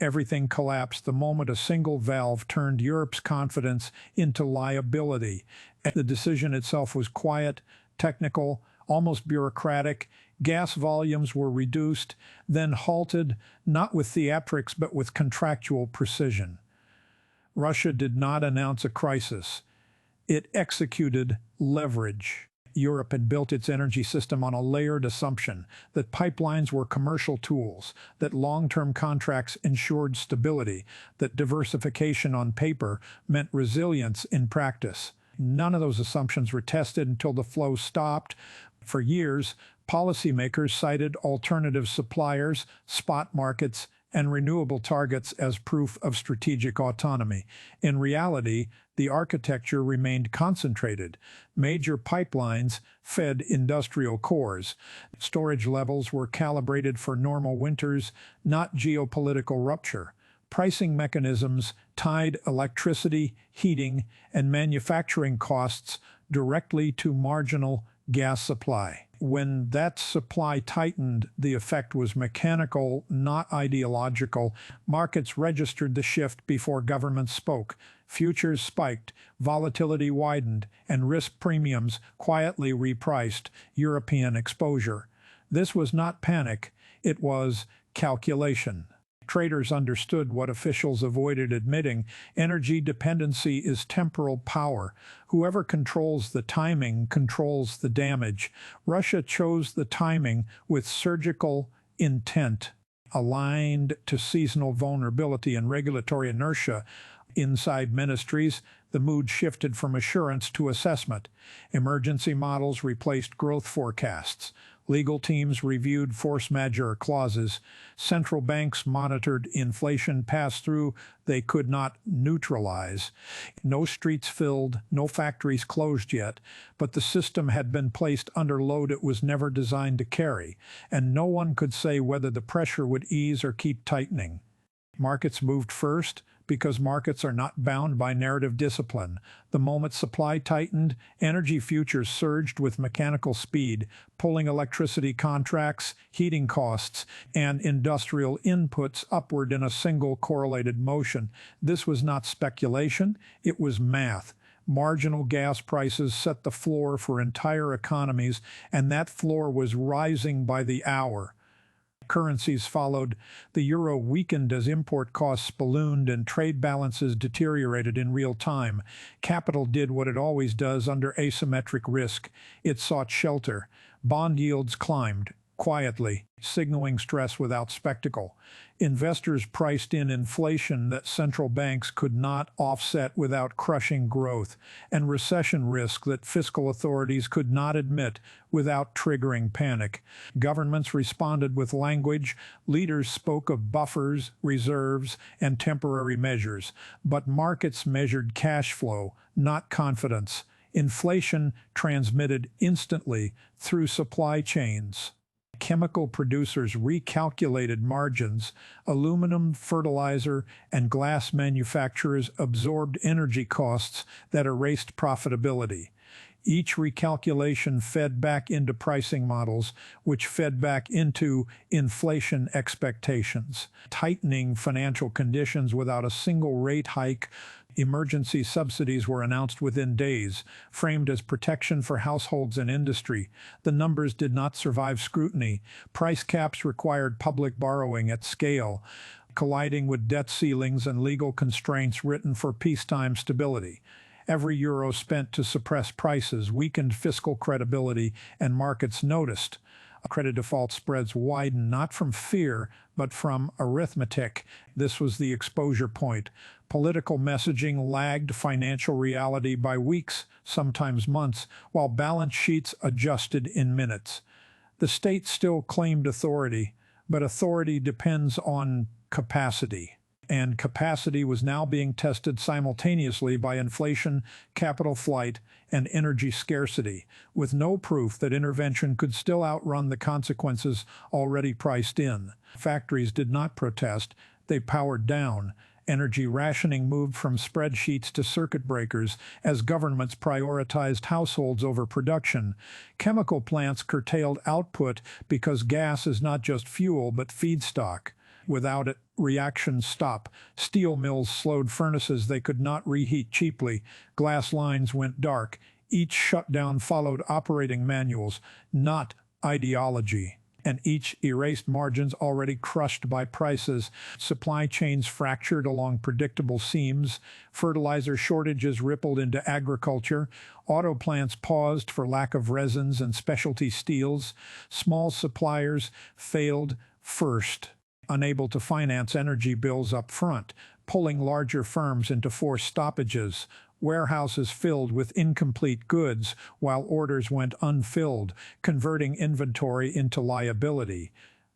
Everything collapsed the moment a single valve turned Europe's confidence into liability. The decision itself was quiet, technical, almost bureaucratic. Gas volumes were reduced, then halted, not with theatrics but with contractual precision. Russia did not announce a crisis. It executed leverage. Europe had built its energy system on a layered assumption that pipelines were commercial tools, that long-term contracts ensured stability, that diversification on paper meant resilience in practice. None of those assumptions were tested until the flow stopped. For years, policymakers cited alternative suppliers, spot markets, and renewable targets as proof of strategic autonomy. In reality, the architecture remained concentrated. Major pipelines fed industrial cores. Storage levels were calibrated for normal winters, not geopolitical rupture. Pricing mechanisms tied electricity, heating, and manufacturing costs directly to marginal gas supply. When that supply tightened, the effect was mechanical, not ideological. Markets registered the shift before governments spoke. Futures spiked, volatility widened, and risk premiums quietly repriced European exposure. This was not panic, it was calculation. Traders understood what officials avoided admitting. Energy dependency is temporal power. Whoever controls the timing controls the damage. Russia chose the timing with surgical intent, aligned to seasonal vulnerability and regulatory inertia. Inside ministries, the mood shifted from assurance to assessment. Emergency models replaced growth forecasts. Legal teams reviewed force majeure clauses. Central banks monitored inflation pass-through they could not neutralize. No streets filled, no factories closed yet, but the system had been placed under load it was never designed to carry, and no one could say whether the pressure would ease or keep tightening. Markets moved first because markets are not bound by narrative discipline. The moment supply tightened, energy futures surged with mechanical speed, pulling electricity contracts, heating costs, and industrial inputs upward in a single correlated motion. This was not speculation, it was math. Marginal gas prices set the floor for entire economies, and that floor was rising by the hour. Currencies followed. The euro weakened as import costs ballooned and trade balances deteriorated in real time. Capital did what it always does under asymmetric risk. It sought shelter. Bond yields climbed, quietly, signaling stress without spectacle. Investors priced in inflation that central banks could not offset without crushing growth, and recession risk that fiscal authorities could not admit without triggering panic. Governments responded with language. Leaders spoke of buffers, reserves, and temporary measures. But markets measured cash flow, not confidence. Inflation transmitted instantly through supply chains. Chemical producers recalculated margins. Aluminum, fertilizer, and glass manufacturers absorbed energy costs that erased profitability. Each recalculation fed back into pricing models, which fed back into inflation expectations. Tightening financial conditions without a single rate hike. Emergency subsidies were announced within days, framed as protection for households and industry. The numbers did not survive scrutiny. Price caps required public borrowing at scale, colliding with debt ceilings and legal constraints written for peacetime stability. Every euro spent to suppress prices weakened fiscal credibility, and markets noticed. Credit default spreads widened not from fear, but from arithmetic. This was the exposure point. Political messaging lagged financial reality by weeks, sometimes months, while balance sheets adjusted in minutes. The state still claimed authority, but authority depends on capacity. And capacity was now being tested simultaneously by inflation, capital flight, and energy scarcity, with no proof that intervention could still outrun the consequences already priced in. Factories did not protest, they powered down. Energy rationing moved from spreadsheets to circuit breakers as governments prioritized households over production. Chemical plants curtailed output because gas is not just fuel but feedstock. Without it, reactions stop. Steel mills slowed furnaces they could not reheat cheaply. Glass lines went dark. Each shutdown followed operating manuals, not ideology. And each erased margins already crushed by prices. Supply chains fractured along predictable seams. Fertilizer shortages rippled into agriculture. Auto plants paused for lack of resins and specialty steels. Small suppliers failed first, unable to finance energy bills up front, pulling larger firms into forced stoppages. Warehouses filled with incomplete goods while orders went unfilled, converting inventory into liability.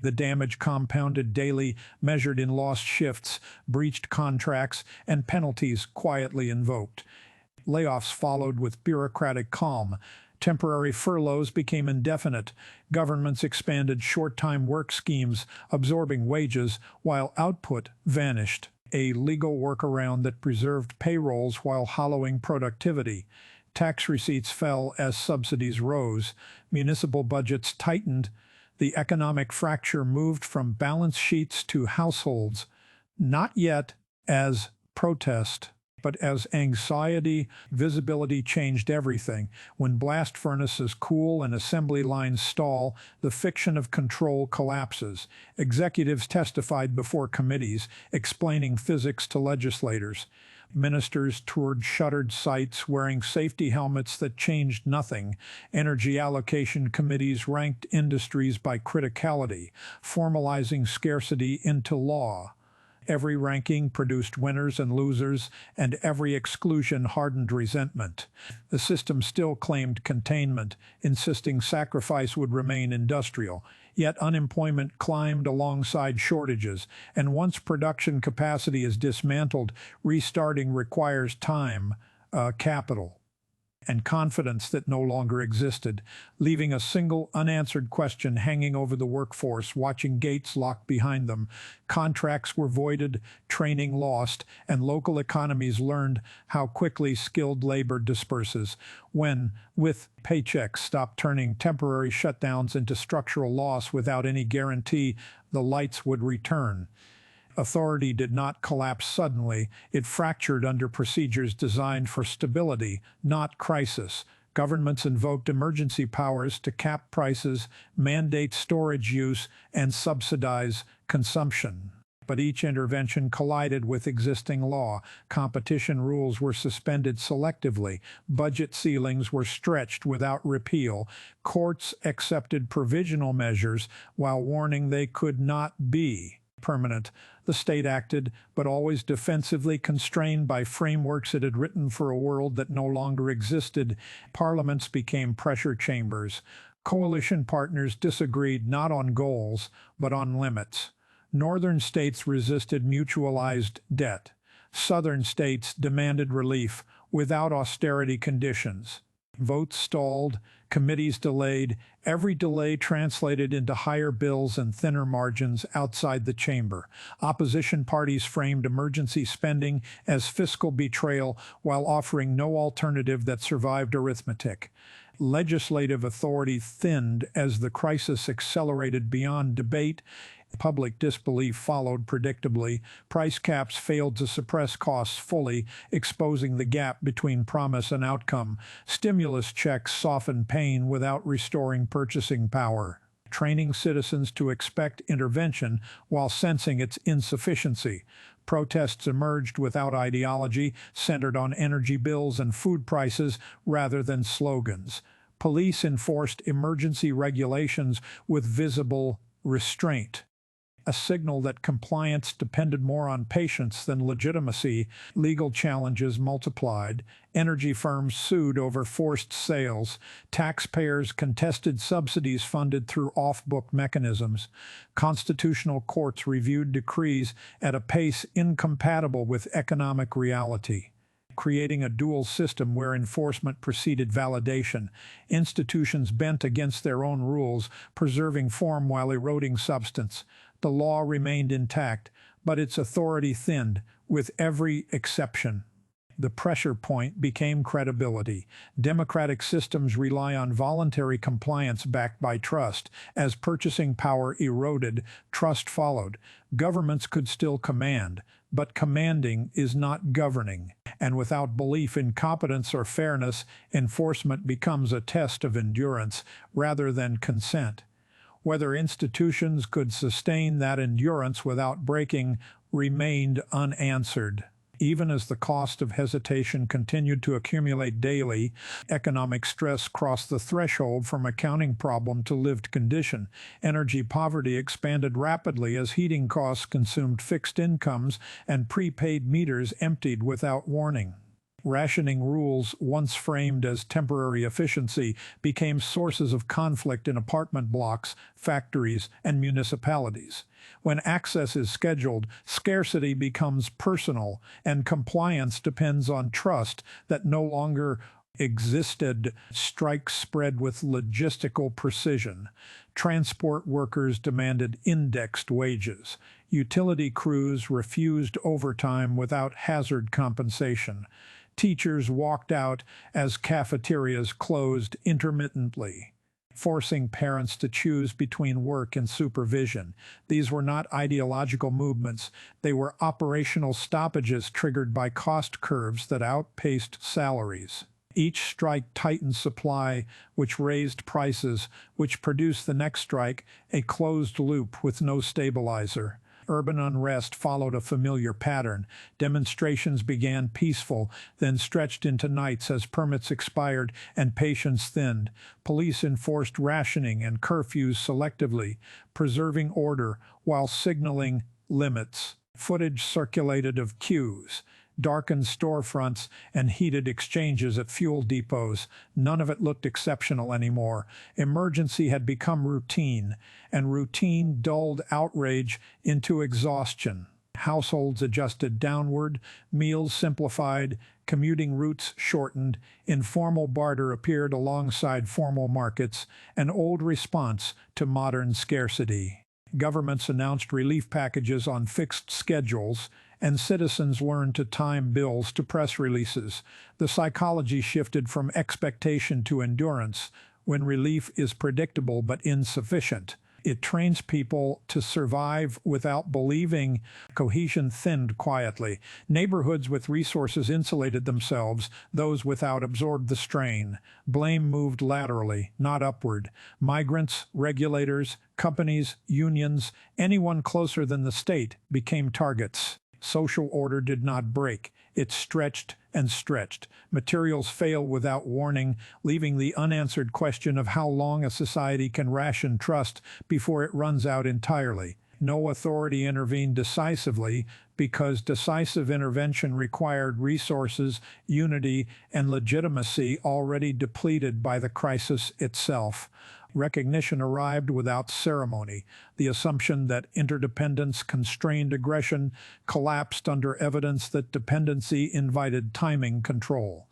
The damage compounded daily, measured in lost shifts, breached contracts, and penalties quietly invoked. Layoffs followed with bureaucratic calm. Temporary furloughs became indefinite. Governments expanded short-time work schemes, absorbing wages, while output vanished. A legal workaround that preserved payrolls while hollowing productivity. Tax receipts fell as subsidies rose. Municipal budgets tightened. The economic fracture moved from balance sheets to households, not yet as protest, but as anxiety. Visibility changed everything. When blast furnaces cool and assembly lines stall, the fiction of control collapses. Executives testified before committees, explaining physics to legislators. Ministers toured shuttered sites wearing safety helmets that changed nothing. Energy allocation committees ranked industries by criticality, formalizing scarcity into law. Every ranking produced winners and losers, and every exclusion hardened resentment. The system still claimed containment, insisting sacrifice would remain industrial. Yet unemployment climbed alongside shortages, and once production capacity is dismantled, restarting requires time, capital, and confidence that no longer existed, leaving a single unanswered question hanging over the workforce, watching gates locked behind them. Contracts were voided, training lost, and local economies learned how quickly skilled labor disperses. When, with paychecks stopped turning temporary shutdowns into structural loss without any guarantee the lights would return. Authority did not collapse suddenly. It fractured under procedures designed for stability, not crisis. Governments invoked emergency powers to cap prices, mandate storage use, and subsidize consumption. But each intervention collided with existing law. Competition rules were suspended selectively. Budget ceilings were stretched without repeal. Courts accepted provisional measures while warning they could not be permanent. The state acted, but always defensively, constrained by frameworks it had written for a world that no longer existed. Parliaments became pressure chambers. Coalition partners disagreed not on goals, but on limits. Northern states resisted mutualized debt. Southern states demanded relief without austerity conditions. Votes stalled, committees delayed, every delay translated into higher bills and thinner margins outside the chamber. Opposition parties framed emergency spending as fiscal betrayal while offering no alternative that survived arithmetic. Legislative authority thinned as the crisis accelerated beyond debate. Public disbelief followed predictably. Price caps failed to suppress costs fully, exposing the gap between promise and outcome. Stimulus checks softened pain without restoring purchasing power, training citizens to expect intervention while sensing its insufficiency. Protests emerged without ideology, centered on energy bills and food prices rather than slogans. Police enforced emergency regulations with visible restraint, a signal that compliance depended more on patience than legitimacy. Legal challenges multiplied. Energy firms sued over forced sales. Taxpayers contested subsidies funded through off-book mechanisms. Constitutional courts reviewed decrees at a pace incompatible with economic reality, creating a dual system where enforcement preceded validation. Institutions bent against their own rules, preserving form while eroding substance. The law remained intact, but its authority thinned with every exception. The pressure point became credibility. Democratic systems rely on voluntary compliance backed by trust. As purchasing power eroded, trust followed. Governments could still command, but commanding is not governing. And without belief in competence or fairness, enforcement becomes a test of endurance rather than consent. Whether institutions could sustain that endurance without breaking remained unanswered. Even as the cost of hesitation continued to accumulate daily, economic stress crossed the threshold from accounting problem to lived condition. Energy poverty expanded rapidly as heating costs consumed fixed incomes and prepaid meters emptied without warning. Rationing rules, once framed as temporary efficiency, became sources of conflict in apartment blocks, factories, and municipalities. When access is scheduled, scarcity becomes personal, and compliance depends on trust that no longer existed. Strikes spread with logistical precision. Transport workers demanded indexed wages. Utility crews refused overtime without hazard compensation. Teachers walked out as cafeterias closed intermittently, forcing parents to choose between work and supervision. These were not ideological movements, they were operational stoppages triggered by cost curves that outpaced salaries. Each strike tightened supply, which raised prices, which produced the next strike, a closed loop with no stabilizer. Urban unrest followed a familiar pattern. Demonstrations began peaceful, then stretched into nights as permits expired and patience thinned. Police enforced rationing and curfews selectively, preserving order while signaling limits. Footage circulated of queues, darkened storefronts, and heated exchanges at fuel depots. None of it looked exceptional anymore. Emergency had become routine, and routine dulled outrage into exhaustion. Households adjusted downward, meals simplified, commuting routes shortened, informal barter appeared alongside formal markets, an old response to modern scarcity. Governments announced relief packages on fixed schedules, and citizens learned to time bills to press releases. The psychology shifted from expectation to endurance. When relief is predictable but insufficient, it trains people to survive without believing. Cohesion thinned quietly. Neighborhoods with resources insulated themselves, those without absorbed the strain. Blame moved laterally, not upward. Migrants, regulators, companies, unions, anyone closer than the state became targets. Social order did not break. It stretched and stretched. Materials fail without warning, leaving the unanswered question of how long a society can ration trust before it runs out entirely. No authority intervened decisively because decisive intervention required resources, unity, and legitimacy already depleted by the crisis itself. Recognition arrived without ceremony. The assumption that interdependence constrained aggression collapsed under evidence that dependency invited timing control.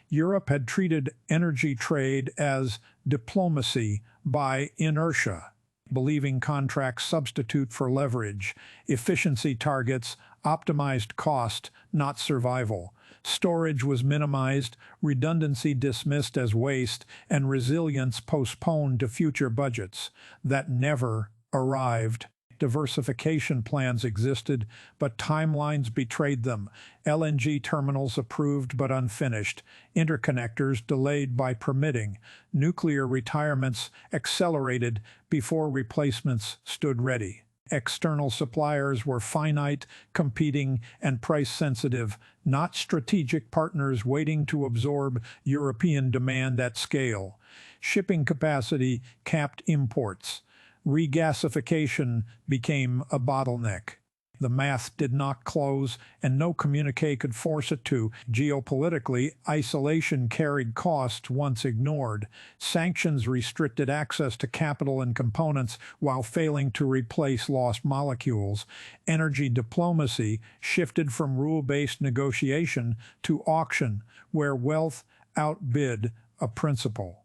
Europe had treated energy trade as diplomacy by inertia, believing contracts substitute for leverage, efficiency targets, optimized cost, not survival. Storage was minimized, redundancy dismissed as waste, and resilience postponed to future budgets. That never arrived. Diversification plans existed, but timelines betrayed them. LNG terminals approved but unfinished. Interconnectors delayed by permitting. Nuclear retirements accelerated before replacements stood ready. External suppliers were finite, competing, and price-sensitive, not strategic partners waiting to absorb European demand at scale. Shipping capacity capped imports. Regasification became a bottleneck. The math did not close, and no communique could force it to. Geopolitically, isolation carried costs once ignored. Sanctions restricted access to capital and components while failing to replace lost molecules. Energy diplomacy shifted from rule-based negotiation to auction, where wealth outbid a principle.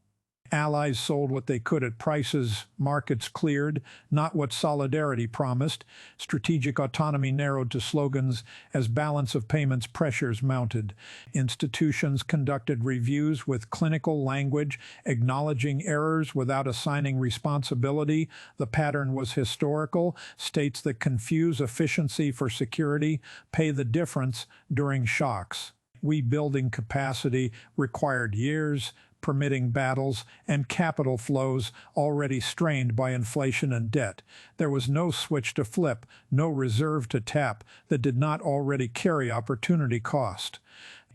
Allies sold what they could at prices markets cleared, not what solidarity promised. Strategic autonomy narrowed to slogans as balance of payments pressures mounted. Institutions conducted reviews with clinical language, acknowledging errors without assigning responsibility. The pattern was historical. States that confuse efficiency for security pay the difference during shocks. Rebuilding capacity required years, permitting battles and capital flows already strained by inflation and debt. There was no switch to flip, no reserve to tap that did not already carry opportunity cost.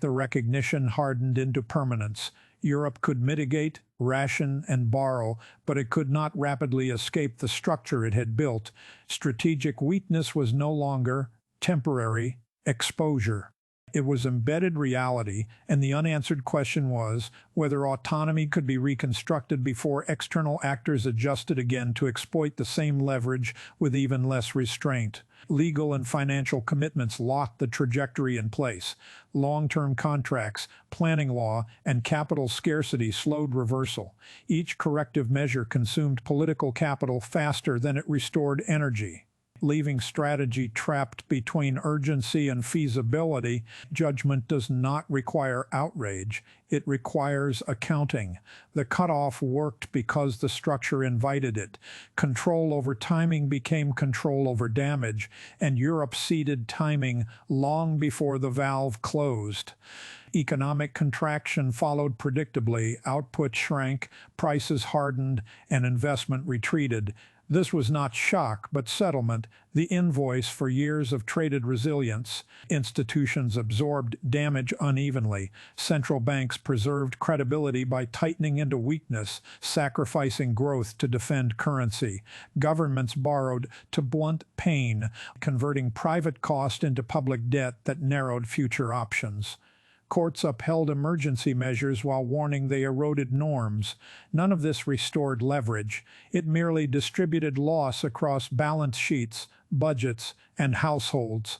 The recognition hardened into permanence. Europe could mitigate, ration, and borrow, but it could not rapidly escape the structure it had built. Strategic weakness was no longer temporary exposure. It was embedded reality, and the unanswered question was whether autonomy could be reconstructed before external actors adjusted again to exploit the same leverage with even less restraint. Legal and financial commitments locked the trajectory in place. Long-term contracts, planning law, and capital scarcity slowed reversal. Each corrective measure consumed political capital faster than it restored energy. Leaving strategy trapped between urgency and feasibility, judgment does not require outrage, it requires accounting. The cutoff worked because the structure invited it. Control over timing became control over damage, and Europe ceded timing long before the valve closed. Economic contraction followed predictably, output shrank, prices hardened, and investment retreated. This was not shock, but settlement, the invoice for years of traded resilience. Institutions absorbed damage unevenly. Central banks preserved credibility by tightening into weakness, sacrificing growth to defend currency. Governments borrowed to blunt pain, converting private cost into public debt that narrowed future options. Courts upheld emergency measures while warning they eroded norms. None of this restored leverage. It merely distributed loss across balance sheets, budgets, and households.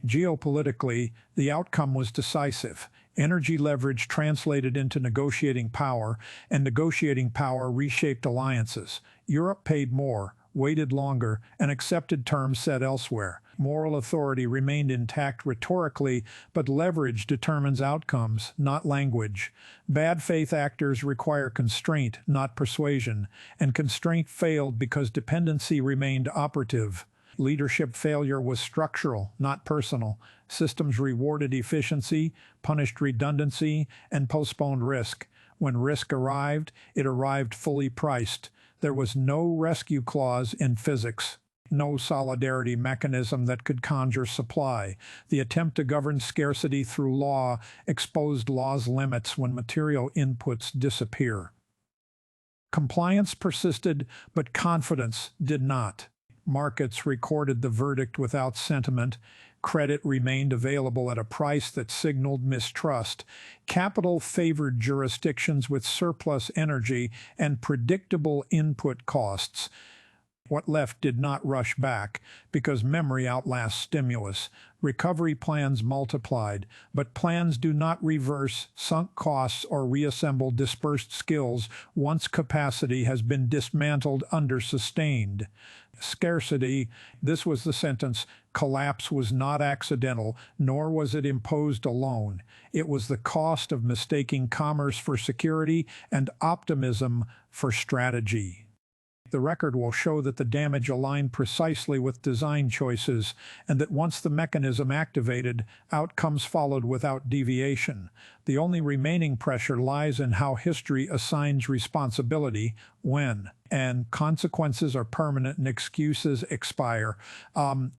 Geopolitically, the outcome was decisive. Energy leverage translated into negotiating power, and negotiating power reshaped alliances. Europe paid more, waited longer, and accepted terms set elsewhere. Moral authority remained intact rhetorically, but leverage determines outcomes, not language. Bad faith actors require constraint, not persuasion, and constraint failed because dependency remained operative. Leadership failure was structural, not personal. Systems rewarded efficiency, punished redundancy, and postponed risk. When risk arrived, it arrived fully priced. There was no rescue clause in physics. No solidarity mechanism that could conjure supply. The attempt to govern scarcity through law exposed law's limits when material inputs disappear. Compliance persisted, but confidence did not. Markets recorded the verdict without sentiment. Credit remained available at a price that signaled mistrust. Capital favored jurisdictions with surplus energy and predictable input costs. What left did not rush back, because memory outlasts stimulus. Recovery plans multiplied, but plans do not reverse sunk costs or reassemble dispersed skills once capacity has been dismantled under sustained scarcity. This was the sentence. Collapse was not accidental, nor was it imposed alone. It was the cost of mistaking commerce for security and optimism for strategy. The record will show that the damage aligned precisely with design choices, and that once the mechanism activated, outcomes followed without deviation. The only remaining pressure lies in how history assigns responsibility, when, and consequences are permanent and excuses expire.